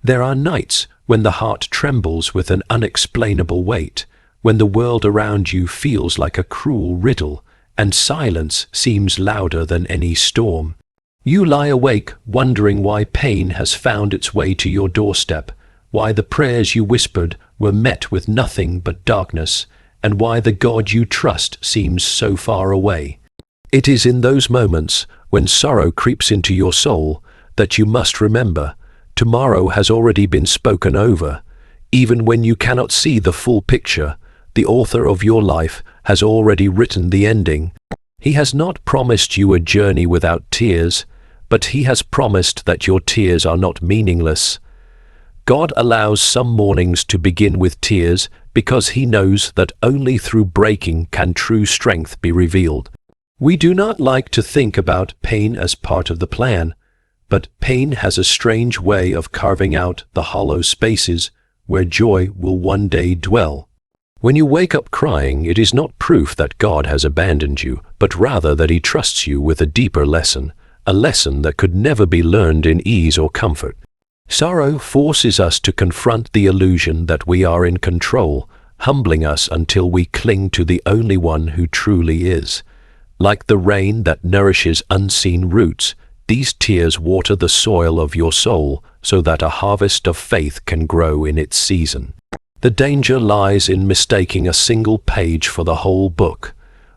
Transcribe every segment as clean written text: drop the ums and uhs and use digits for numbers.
There are nights when the heart trembles with an unexplainable weight, when the world around you feels like a cruel riddle, and silence seems louder than any storm. You lie awake wondering why pain has found its way to your doorstep, why the prayers you whispered were met with nothing but darkness, and why the God you trust seems so far away. It is in those moments, when sorrow creeps into your soul, that you must remember, tomorrow has already been spoken over. Even when you cannot see the full picture, the author of your life has already written the ending. He has not promised you a journey without tears, but he has promised that your tears are not meaningless. God allows some mornings to begin with tears because he knows that only through breaking can true strength be revealed. We do not like to think about pain as part of the plan, but pain has a strange way of carving out the hollow spaces where joy will one day dwell. When you wake up crying, it is not proof that God has abandoned you, but rather that he trusts you with a deeper lesson, a lesson that could never be learned in ease or comfort. Sorrow forces us to confront the illusion that we are in control, humbling us until we cling to the only one who truly is. Like the rain that nourishes unseen roots, these tears water the soil of your soul so that a harvest of faith can grow in its season. The danger lies in mistaking a single page for the whole book.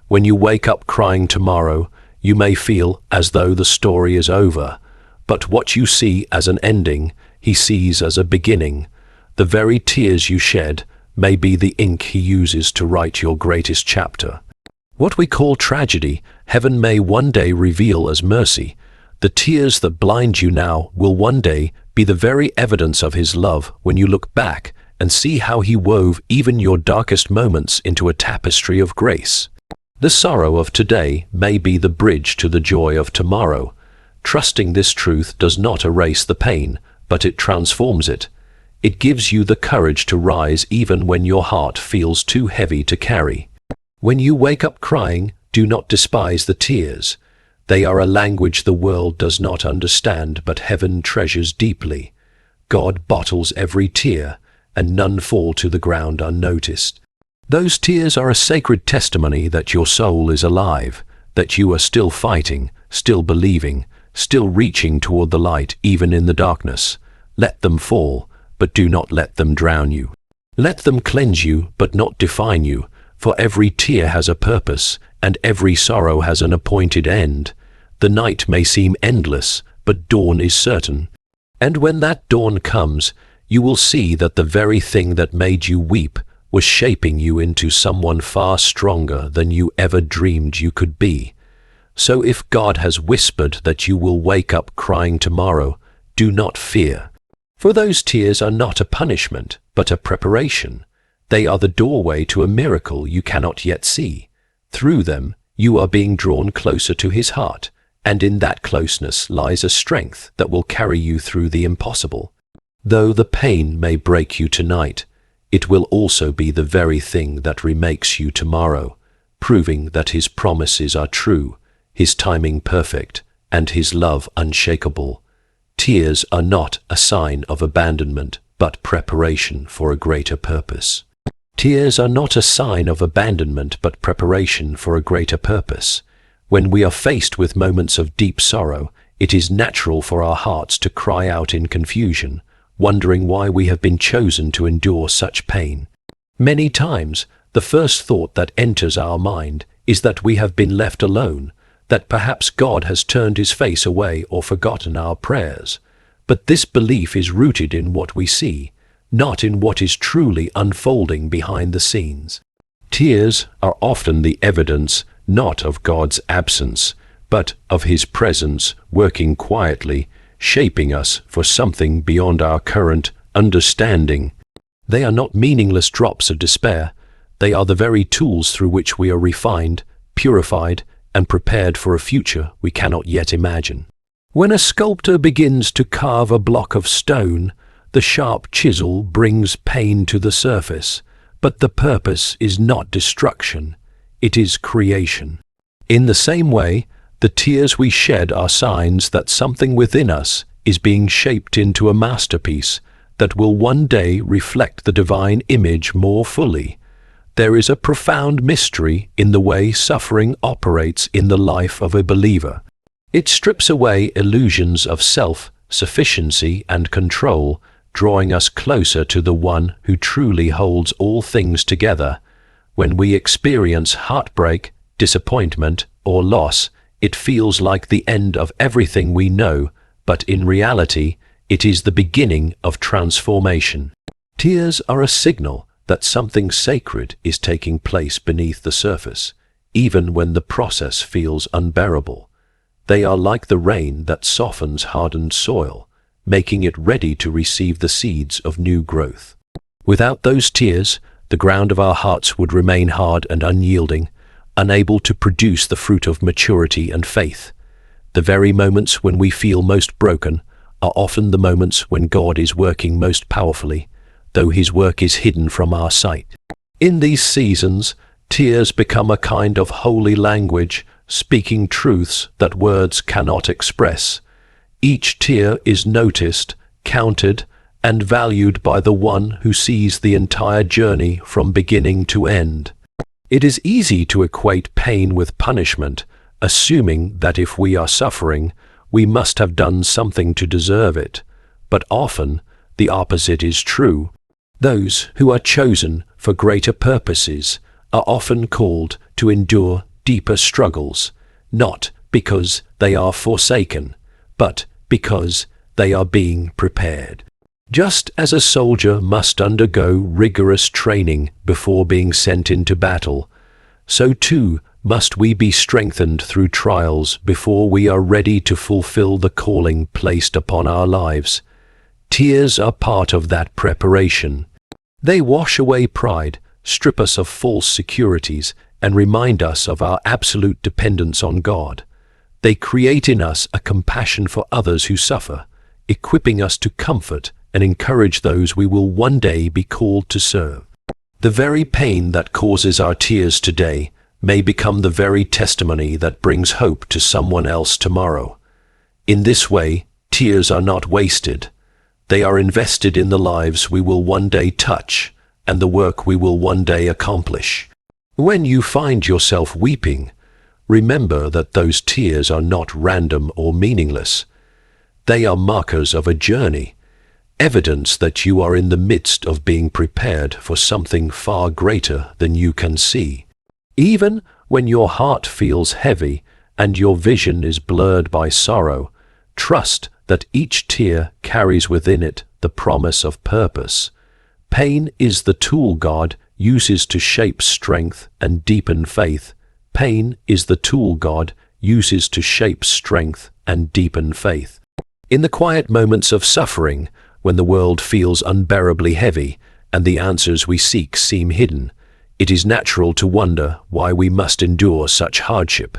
When you wake up crying tomorrow, you may feel as though the story is over, but what you see as an ending, he sees as a beginning. The very tears you shed may be the ink he uses to write your greatest chapter. What we call tragedy, heaven may one day reveal as mercy. The tears that blind you now will one day be the very evidence of his love when you look back and see how he wove even your darkest moments into a tapestry of grace. The sorrow of today may be the bridge to the joy of tomorrow. Trusting this truth does not erase the pain, but it transforms it. It gives you the courage to rise even when your heart feels too heavy to carry. When you wake up crying, do not despise the tears. They are a language the world does not understand, but heaven treasures deeply. God bottles every tear, and none fall to the ground unnoticed. Those tears are a sacred testimony that your soul is alive, that you are still fighting, still believing, still reaching toward the light even in the darkness. Let them fall, but do not let them drown you. Let them cleanse you, but not define you, for every tear has a purpose, and every sorrow has an appointed end. The night may seem endless, but dawn is certain. And when that dawn comes, you will see that the very thing that made you weep was shaping you into someone far stronger than you ever dreamed you could be. So if God has whispered that you will wake up crying tomorrow, do not fear. For those tears are not a punishment, but a preparation. They are the doorway to a miracle you cannot yet see. Through them, you are being drawn closer to his heart, and in that closeness lies a strength that will carry you through the impossible. Though the pain may break you tonight, it will also be the very thing that remakes you tomorrow, proving that his promises are true, his timing perfect, and his love unshakable. Tears are not a sign of abandonment, but preparation for a greater purpose. Tears are not a sign of abandonment, but preparation for a greater purpose. When we are faced with moments of deep sorrow, it is natural for our hearts to cry out in confusion, wondering why we have been chosen to endure such pain. Many times, the first thought that enters our mind is that we have been left alone, that perhaps God has turned his face away or forgotten our prayers. But this belief is rooted in what we see, not in what is truly unfolding behind the scenes. Tears are often the evidence not of God's absence, but of his presence working quietly, shaping us for something beyond our current understanding. They are not meaningless drops of despair. They are the very tools through which we are refined, purified, and prepared for a future we cannot yet imagine. When a sculptor begins to carve a block of stone, the sharp chisel brings pain to the surface, but the purpose is not destruction, it is creation. In the same way, the tears we shed are signs that something within us is being shaped into a masterpiece, that will one day reflect the divine image more fully. There is a profound mystery in the way suffering operates in the life of a believer. It strips away illusions of self-sufficiency and control, drawing us closer to the one who truly holds all things together. When we experience heartbreak, disappointment, or loss, it feels like the end of everything we know, but in reality, it is the beginning of transformation. Tears are a signal that something sacred is taking place beneath the surface, even when the process feels unbearable. They are like the rain that softens hardened soil, making it ready to receive the seeds of new growth. Without those tears, the ground of our hearts would remain hard and unyielding, unable to produce the fruit of maturity and faith. The very moments when we feel most broken are often the moments when God is working most powerfully, though His work is hidden from our sight. In these seasons, tears become a kind of holy language, speaking truths that words cannot express. Each tear is noticed, counted, and valued by the one who sees the entire journey from beginning to end. It is easy to equate pain with punishment, assuming that if we are suffering, we must have done something to deserve it. But often, the opposite is true. Those who are chosen for greater purposes are often called to endure deeper struggles, not because they are forsaken, but because they are being prepared. Just as a soldier must undergo rigorous training before being sent into battle, so too must we be strengthened through trials before we are ready to fulfill the calling placed upon our lives. Tears are part of that preparation. They wash away pride, strip us of false securities, and remind us of our absolute dependence on God. They create in us a compassion for others who suffer, equipping us to comfort and encourage those we will one day be called to serve. The very pain that causes our tears today may become the very testimony that brings hope to someone else tomorrow. In this way, tears are not wasted. They are invested in the lives we will one day touch and the work we will one day accomplish. When you find yourself weeping, remember that those tears are not random or meaningless. They are markers of a journey, evidence that you are in the midst of being prepared for something far greater than you can see. Even when your heart feels heavy and your vision is blurred by sorrow, trust that each tear carries within it the promise of purpose. Pain is the tool God uses to shape strength and deepen faith. Pain is the tool God uses to shape strength and deepen faith. In the quiet moments of suffering, when the world feels unbearably heavy and the answers we seek seem hidden, it is natural to wonder why we must endure such hardship.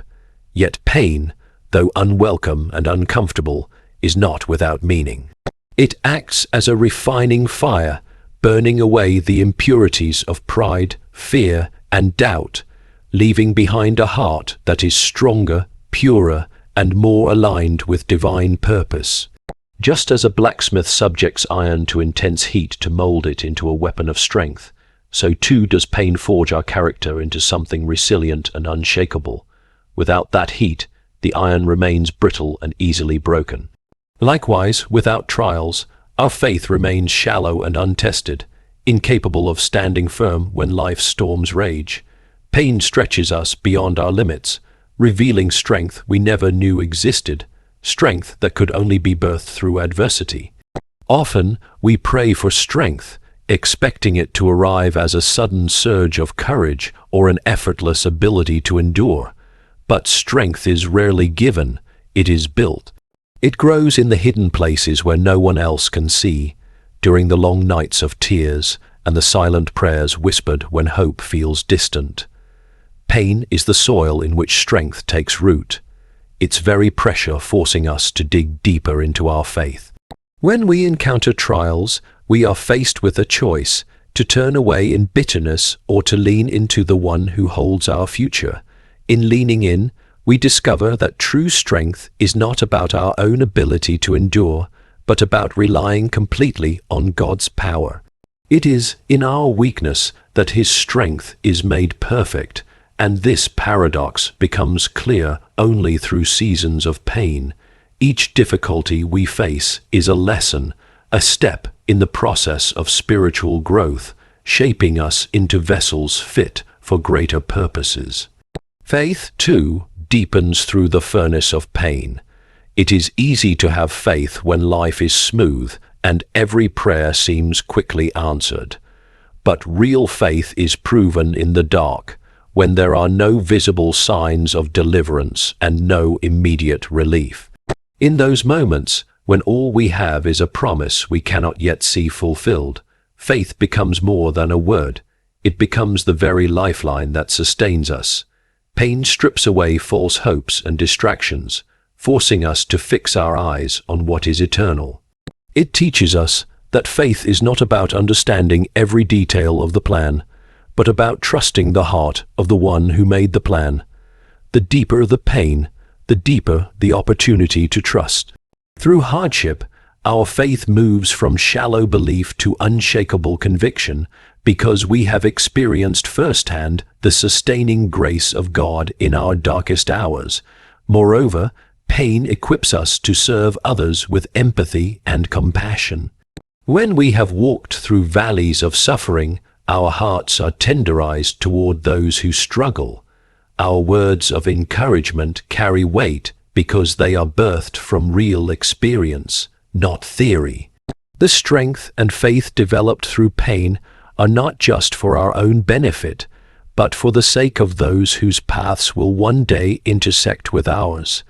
Yet pain, though unwelcome and uncomfortable, is not without meaning. It acts as a refining fire, burning away the impurities of pride, fear, and doubt, leaving behind a heart that is stronger, purer, and more aligned with divine purpose. Just as a blacksmith subjects iron to intense heat to mold it into a weapon of strength, so too does pain forge our character into something resilient and unshakable. Without that heat, the iron remains brittle and easily broken. Likewise, without trials, our faith remains shallow and untested, incapable of standing firm when life's storms rage. Pain stretches us beyond our limits, revealing strength we never knew existed, strength that could only be birthed through adversity. Often, we pray for strength, expecting it to arrive as a sudden surge of courage or an effortless ability to endure. But strength is rarely given, it is built. It grows in the hidden places where no one else can see, during the long nights of tears and the silent prayers whispered when hope feels distant. Pain is the soil in which strength takes root, its very pressure forcing us to dig deeper into our faith. When we encounter trials, we are faced with a choice to turn away in bitterness or to lean into the one who holds our future. In leaning in, we discover that true strength is not about our own ability to endure, but about relying completely on God's power. It is in our weakness that His strength is made perfect, and this paradox becomes clear only through seasons of pain. Each difficulty we face is a lesson, a step in the process of spiritual growth, shaping us into vessels fit for greater purposes. Faith, too, deepens through the furnace of pain. It is easy to have faith when life is smooth and every prayer seems quickly answered. But real faith is proven in the dark, when there are no visible signs of deliverance and no immediate relief. In those moments, when all we have is a promise we cannot yet see fulfilled, faith becomes more than a word. It becomes the very lifeline that sustains us. Pain strips away false hopes and distractions, forcing us to fix our eyes on what is eternal. It teaches us that faith is not about understanding every detail of the plan, but about trusting the heart of the one who made the plan. The deeper the pain, the deeper the opportunity to trust. Through hardship, our faith moves from shallow belief to unshakable conviction because we have experienced firsthand the sustaining grace of God in our darkest hours. Moreover, pain equips us to serve others with empathy and compassion. When we have walked through valleys of suffering, our hearts are tenderized toward those who struggle. Our words of encouragement carry weight because they are birthed from real experience, not theory. The strength and faith developed through pain are not just for our own benefit, but for the sake of those whose paths will one day intersect with ours.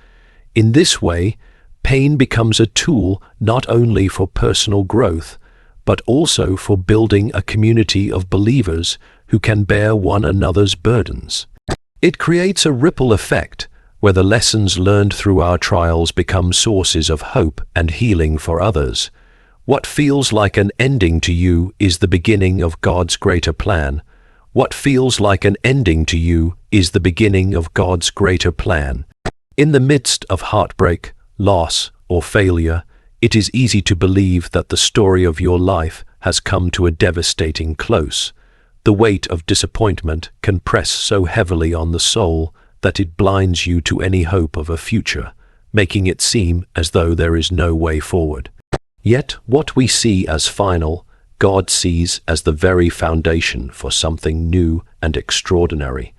In this way, pain becomes a tool not only for personal growth, but also for building a community of believers who can bear one another's burdens. It creates a ripple effect where the lessons learned through our trials become sources of hope and healing for others. What feels like an ending to you is the beginning of God's greater plan. What feels like an ending to you is the beginning of God's greater plan. In the midst of heartbreak, loss, or failure, it is easy to believe that the story of your life has come to a devastating close. The weight of disappointment can press so heavily on the soul that it blinds you to any hope of a future, making it seem as though there is no way forward. Yet, what we see as final, God sees as the very foundation for something new and extraordinary.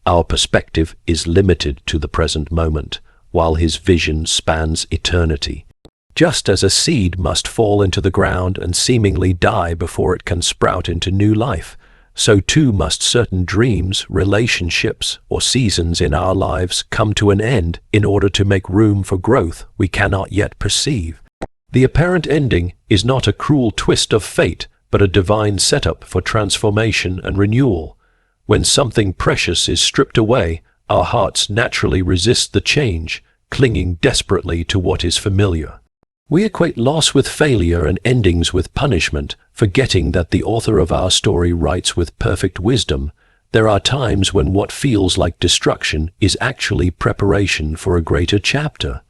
Our perspective is limited to the present moment, while His vision spans eternity. Just as a seed must fall into the ground and seemingly die before it can sprout into new life, so too must certain dreams, relationships, or seasons in our lives come to an end in order to make room for growth we cannot yet perceive. The apparent ending is not a cruel twist of fate, but a divine setup for transformation and renewal. When something precious is stripped away, our hearts naturally resist the change, clinging desperately to what is familiar. We equate loss with failure and endings with punishment, forgetting that the author of our story writes with perfect wisdom. There are times when what feels like destruction is actually preparation for a greater chapter.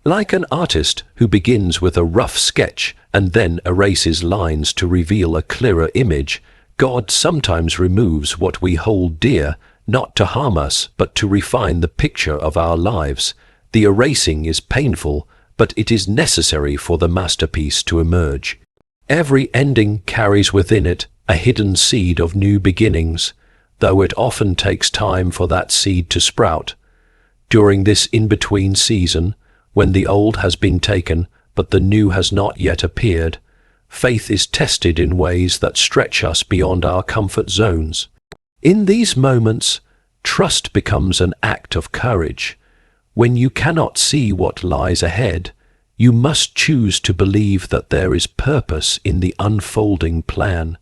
Like an artist who begins with a rough sketch and then erases lines to reveal a clearer image, God sometimes removes what we hold dear, not to harm us, but to refine the picture of our lives. The erasing is painful, but it is necessary for the masterpiece to emerge. Every ending carries within it a hidden seed of new beginnings, though it often takes time for that seed to sprout. During this in-between season, when the old has been taken but the new has not yet appeared, faith is tested in ways that stretch us beyond our comfort zones. In these moments, trust becomes an act of courage. When you cannot see what lies ahead, you must choose to believe that there is purpose in the unfolding plan.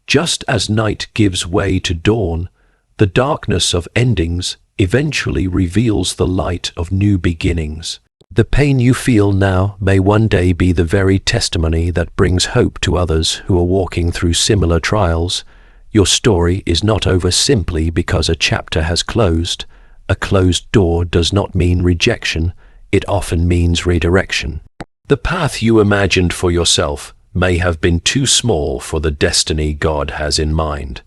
Just as night gives way to dawn, the darkness of endings eventually reveals the light of new beginnings. The pain you feel now may one day be the very testimony that brings hope to others who are walking through similar trials. Your story is not over simply because a chapter has closed. A closed door does not mean rejection, it often means redirection. The path you imagined for yourself may have been too small for the destiny God has in mind.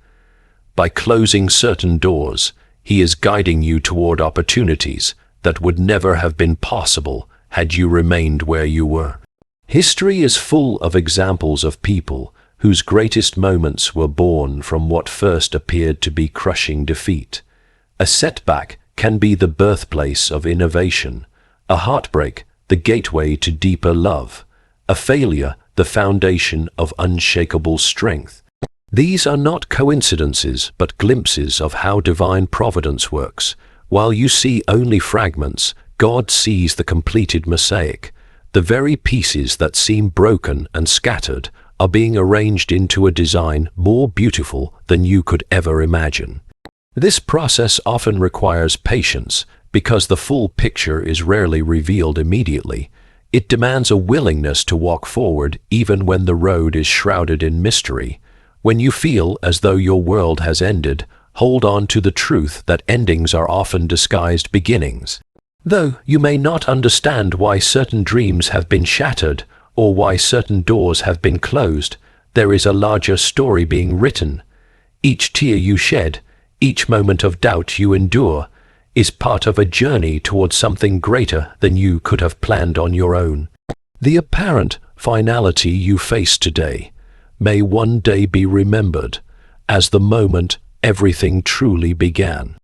By closing certain doors, He is guiding you toward opportunities that would never have been possible had you remained where you were. History is full of examples of people whose greatest moments were born from what first appeared to be crushing defeat. A setback can be the birthplace of innovation, a heartbreak the gateway to deeper love, a failure the foundation of unshakable strength. These are not coincidences but glimpses of how divine providence works. While you see only fragments, God sees the completed mosaic. The very pieces that seem broken and scattered are being arranged into a design more beautiful than you could ever imagine. This process often requires patience because the full picture is rarely revealed immediately. It demands a willingness to walk forward even when the road is shrouded in mystery. When you feel as though your world has ended, hold on to the truth that endings are often disguised beginnings. Though you may not understand why certain dreams have been shattered or why certain doors have been closed, there is a larger story being written. Each tear you shed, each moment of doubt you endure, is part of a journey towards something greater than you could have planned on your own. The apparent finality you face today may one day be remembered as the moment everything truly began.